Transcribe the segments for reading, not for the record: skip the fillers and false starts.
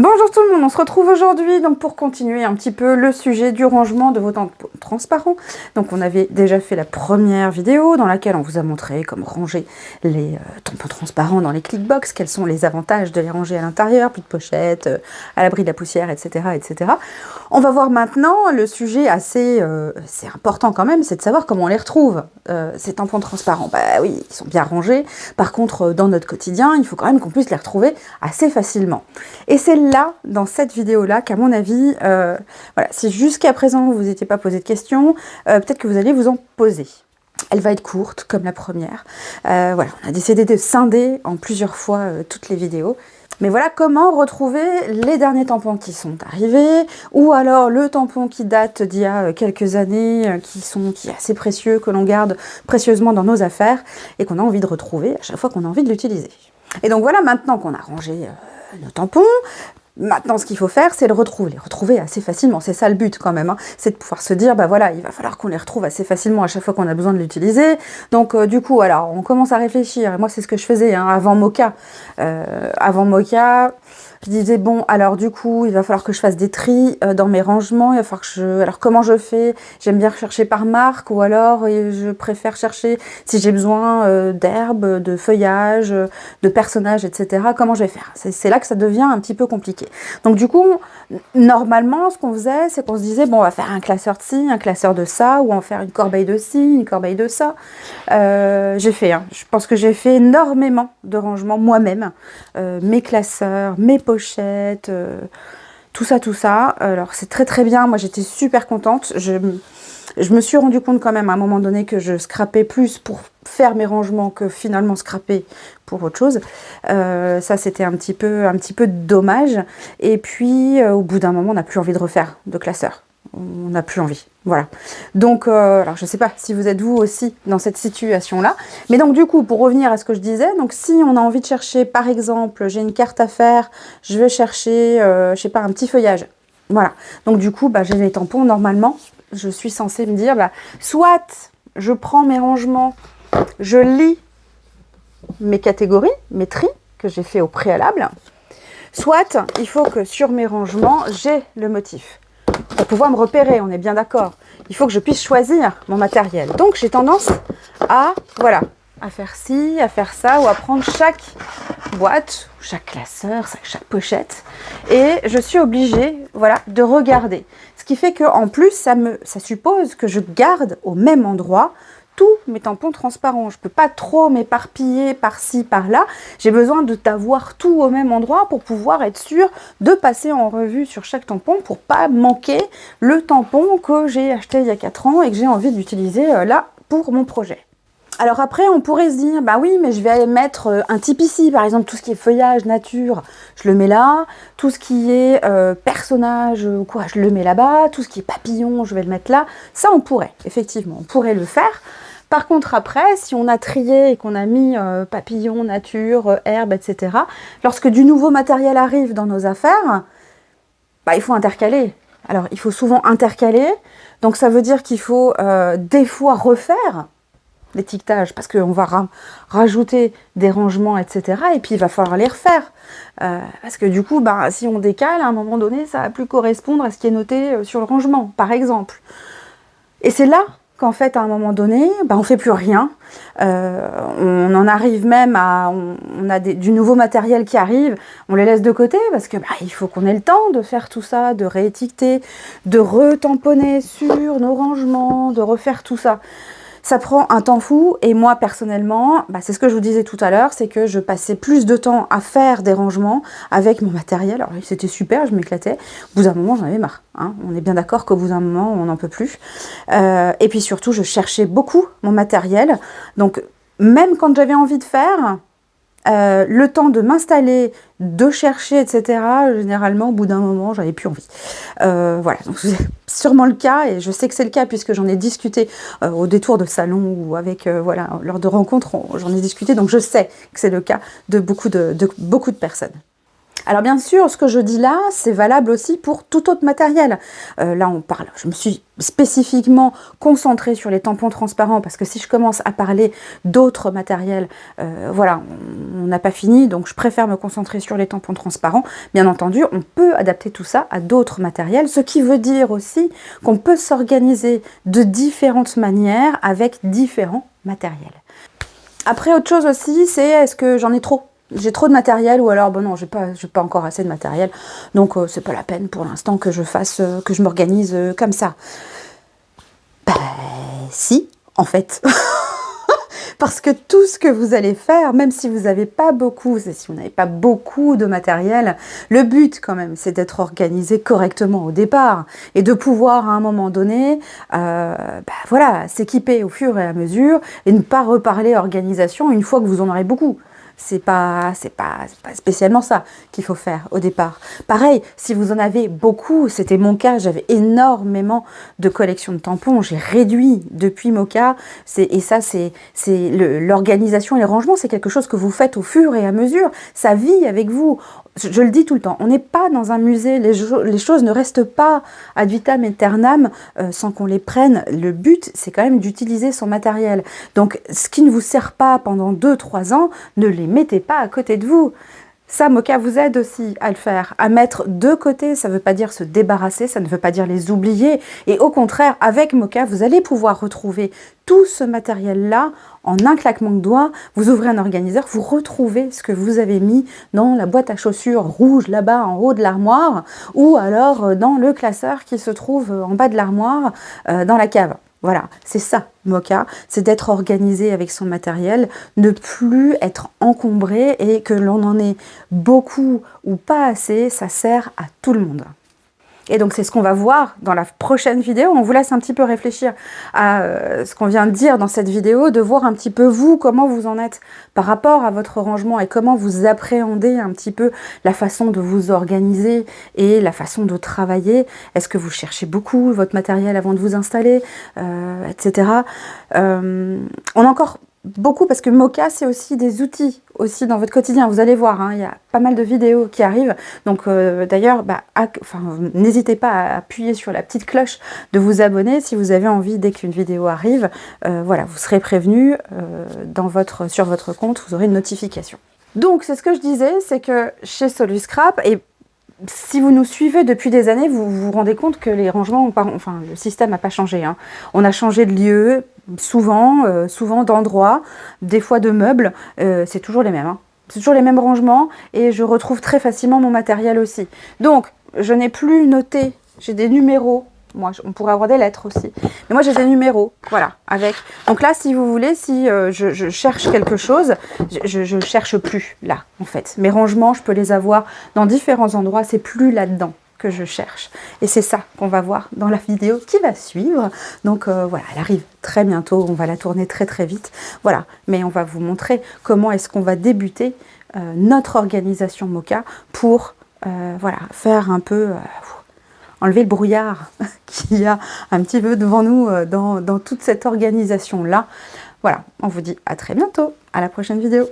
Bonjour tout le monde, on se retrouve aujourd'hui donc pour continuer un petit peu le sujet du rangement de vos tampons transparents. Donc on avait déjà fait la première vidéo dans laquelle on vous a montré comment ranger les tampons transparents dans les clickbox, quels sont les avantages de les ranger à l'intérieur, plus de pochettes, à l'abri de la poussière, etc., etc. On va voir maintenant le sujet assez c'est important quand même, c'est de savoir comment on les retrouve, ces tampons transparents. Bah oui, ils sont bien rangés, par contre dans notre quotidien, il faut quand même qu'on puisse les retrouver assez facilement. Et c'est là, dans cette vidéo-là, qu'à mon avis, voilà, si jusqu'à présent vous n'étiez pas posé de questions, peut-être que vous allez vous en poser. Elle va être courte, comme la première. Voilà, on a décidé de scinder en plusieurs fois toutes les vidéos. Mais voilà comment retrouver les derniers tampons qui sont arrivés, ou alors le tampon qui date d'il y a quelques années, qui est assez précieux, que l'on garde précieusement dans nos affaires, et qu'on a envie de retrouver à chaque fois qu'on a envie de l'utiliser. Et donc voilà, maintenant qu'on a rangé nos tampons, maintenant ce qu'il faut faire, c'est les retrouver assez facilement. C'est ça le but quand même, hein. C'est de pouvoir se dire, bah voilà, il va falloir qu'on les retrouve assez facilement à chaque fois qu'on a besoin de l'utiliser. Donc du coup, alors on commence à réfléchir, et moi c'est ce que je faisais hein, avant Mocha. Avant Mocha, je disais, bon, alors du coup, il va falloir que je fasse des tris dans mes rangements, il va falloir que alors comment je fais? J'aime bien rechercher par marque, ou alors je préfère chercher si j'ai besoin d'herbes, de feuillages, de personnages, etc. Comment je vais faire? C'est là que ça devient un petit peu compliqué. Donc du coup, normalement, ce qu'on faisait, c'est qu'on se disait, bon, on va faire un classeur de ci, un classeur de ça, ou en faire une corbeille de ci, une corbeille de ça. J'ai fait, hein, je pense que j'ai fait énormément de rangements moi-même, mes classeurs, mes pochettes, tout ça. Alors c'est très très bien, moi j'étais super contente. Je me suis rendu compte quand même à un moment donné que je scrapais plus pour faire mes rangements que finalement scraper pour autre chose. Ça c'était un petit peu dommage. Et puis au bout d'un moment on n'a plus envie de refaire de classeur. On n'a plus envie, voilà. Donc, alors je ne sais pas si vous êtes vous aussi dans cette situation-là, mais donc du coup, pour revenir à ce que je disais, donc si on a envie de chercher, par exemple, j'ai une carte à faire, je vais chercher, je sais pas, un petit feuillage, voilà. Donc du coup, bah, j'ai les tampons, normalement, je suis censée me dire, bah, soit je prends mes rangements, je lis mes catégories, mes tris que j'ai fait au préalable, soit il faut que sur mes rangements, j'ai le motif. Pour pouvoir me repérer, on est bien d'accord. Il faut que je puisse choisir mon matériel. Donc j'ai tendance à, voilà, à faire ci, à faire ça, ou à prendre chaque boîte, chaque classeur, chaque pochette. Et je suis obligée, voilà, de regarder. Ce qui fait qu'en plus, ça suppose que je garde au même endroit tous mes tampons transparents. Je ne peux pas trop m'éparpiller par-ci, par-là. J'ai besoin d'avoir tout au même endroit pour pouvoir être sûre de passer en revue sur chaque tampon pour pas manquer le tampon que j'ai acheté il y a 4 ans et que j'ai envie d'utiliser là pour mon projet. Alors après, on pourrait se dire, bah oui, mais je vais aller mettre un type ici, par exemple, tout ce qui est feuillage, nature, je le mets là, tout ce qui est personnage, quoi, je le mets là-bas, tout ce qui est papillon, je vais le mettre là. Ça, on pourrait, effectivement, on pourrait le faire. Par contre, après, si on a trié et qu'on a mis papillon, nature, herbe, etc., lorsque du nouveau matériel arrive dans nos affaires, bah, il faut intercaler. Alors, il faut souvent intercaler, donc ça veut dire qu'il faut des fois refaire l'étiquetage, parce qu'on va rajouter des rangements, etc. Et puis, il va falloir les refaire. Parce que du coup, bah, si on décale, à un moment donné, ça ne va plus correspondre à ce qui est noté sur le rangement, par exemple. Et c'est là qu'en fait, à un moment donné, bah, on ne fait plus rien. On en arrive même à... On a du nouveau matériel qui arrive, on les laisse de côté, parce que bah, il faut qu'on ait le temps de faire tout ça, de réétiqueter, de retamponner sur nos rangements, de refaire tout ça. Ça prend un temps fou, et moi personnellement, bah, c'est ce que je vous disais tout à l'heure, c'est que je passais plus de temps à faire des rangements avec mon matériel. Alors c'était super, je m'éclatais. Au bout d'un moment, j'en avais marre, hein. On est bien d'accord qu'au bout d'un moment, on n'en peut plus. Et puis surtout, je cherchais beaucoup mon matériel. Donc même quand j'avais envie de faire, le temps de m'installer, de chercher, etc., généralement, au bout d'un moment, j'avais plus envie. Voilà, donc c'est sûrement le cas, et je sais que c'est le cas puisque j'en ai discuté au détour de salon ou avec, voilà, lors de rencontres, j'en ai discuté, donc je sais que c'est le cas de beaucoup de personnes. Alors bien sûr, ce que je dis là, c'est valable aussi pour tout autre matériel. Là, je me suis spécifiquement concentrée sur les tampons transparents parce que si je commence à parler d'autres matériels, voilà, on n'a pas fini, donc je préfère me concentrer sur les tampons transparents. Bien entendu, on peut adapter tout ça à d'autres matériels, ce qui veut dire aussi qu'on peut s'organiser de différentes manières avec différents matériels. Après, autre chose aussi, c'est est-ce que j'en ai trop ? J'ai trop de matériel ou alors, bon non, j'ai pas encore assez de matériel, donc c'est pas la peine pour l'instant que je m'organise comme ça. Ben, si, en fait. Parce que tout ce que vous allez faire, même si vous n'avez pas beaucoup, si vous n'avez pas beaucoup de matériel, le but quand même, c'est d'être organisé correctement au départ et de pouvoir à un moment donné, voilà, s'équiper au fur et à mesure et ne pas reparler organisation une fois que vous en aurez beaucoup. C'est pas spécialement ça qu'il faut faire au départ. Pareil, si vous en avez beaucoup, c'était mon cas, j'avais énormément de collections de tampons, j'ai réduit depuis Mocha, et ça c'est l'organisation et les rangements, c'est quelque chose que vous faites au fur et à mesure, ça vit avec vous. Je le dis tout le temps, on n'est pas dans un musée, les choses ne restent pas ad vitam aeternam sans qu'on les prenne. Le but, c'est quand même d'utiliser son matériel. Donc, ce qui ne vous sert pas pendant 2-3 ans, ne les mettez pas à côté de vous. Ça, Mocha vous aide aussi à le faire, à mettre de côté. Ça ne veut pas dire se débarrasser, ça ne veut pas dire les oublier. Et au contraire, avec Mocha, vous allez pouvoir retrouver tout ce matériel-là en un claquement de doigts. Vous ouvrez un organiseur, vous retrouvez ce que vous avez mis dans la boîte à chaussures rouge là-bas en haut de l'armoire ou alors dans le classeur qui se trouve en bas de l'armoire dans la cave. Voilà, c'est ça, Mocha, c'est d'être organisé avec son matériel, ne plus être encombré et que l'on en ait beaucoup ou pas assez, ça sert à tout le monde. Et donc c'est ce qu'on va voir dans la prochaine vidéo. On vous laisse un petit peu réfléchir à ce qu'on vient de dire dans cette vidéo, de voir un petit peu vous, comment vous en êtes par rapport à votre rangement et comment vous appréhendez un petit peu la façon de vous organiser et la façon de travailler. Est-ce que vous cherchez beaucoup votre matériel avant de vous installer, etc. On a encore beaucoup parce que Mocha, c'est aussi des outils aussi dans votre quotidien. Vous allez voir, hein, il y a pas mal de vidéos qui arrivent. Donc d'ailleurs, n'hésitez pas à appuyer sur la petite cloche de vous abonner si vous avez envie, dès qu'une vidéo arrive, voilà, vous serez prévenu sur votre compte, vous aurez une notification. Donc c'est ce que je disais, c'est que chez Soluscrap, et si vous nous suivez depuis des années, vous vous rendez compte que les rangements, le système n'a pas changé. Hein. On a changé de lieu, souvent d'endroits, des fois de meubles, c'est toujours les mêmes. Hein. C'est toujours les mêmes rangements et je retrouve très facilement mon matériel aussi. Donc, je n'ai plus noté, j'ai des numéros. Moi, on pourrait avoir des lettres aussi. Mais moi, j'ai des numéros, voilà, avec. Donc là, si vous voulez, si je cherche quelque chose, je ne cherche plus là, en fait. Mes rangements, je peux les avoir dans différents endroits, c'est plus là-dedans que je cherche. Et c'est ça qu'on va voir dans la vidéo qui va suivre. Donc voilà, elle arrive très bientôt, on va la tourner très très vite. Voilà, mais on va vous montrer comment est-ce qu'on va débuter notre organisation Mocha pour voilà, faire un peu... enlever le brouillard qu'il y a un petit peu devant nous dans toute cette organisation-là. Voilà, on vous dit à très bientôt, à la prochaine vidéo.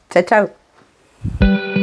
Ciao, ciao!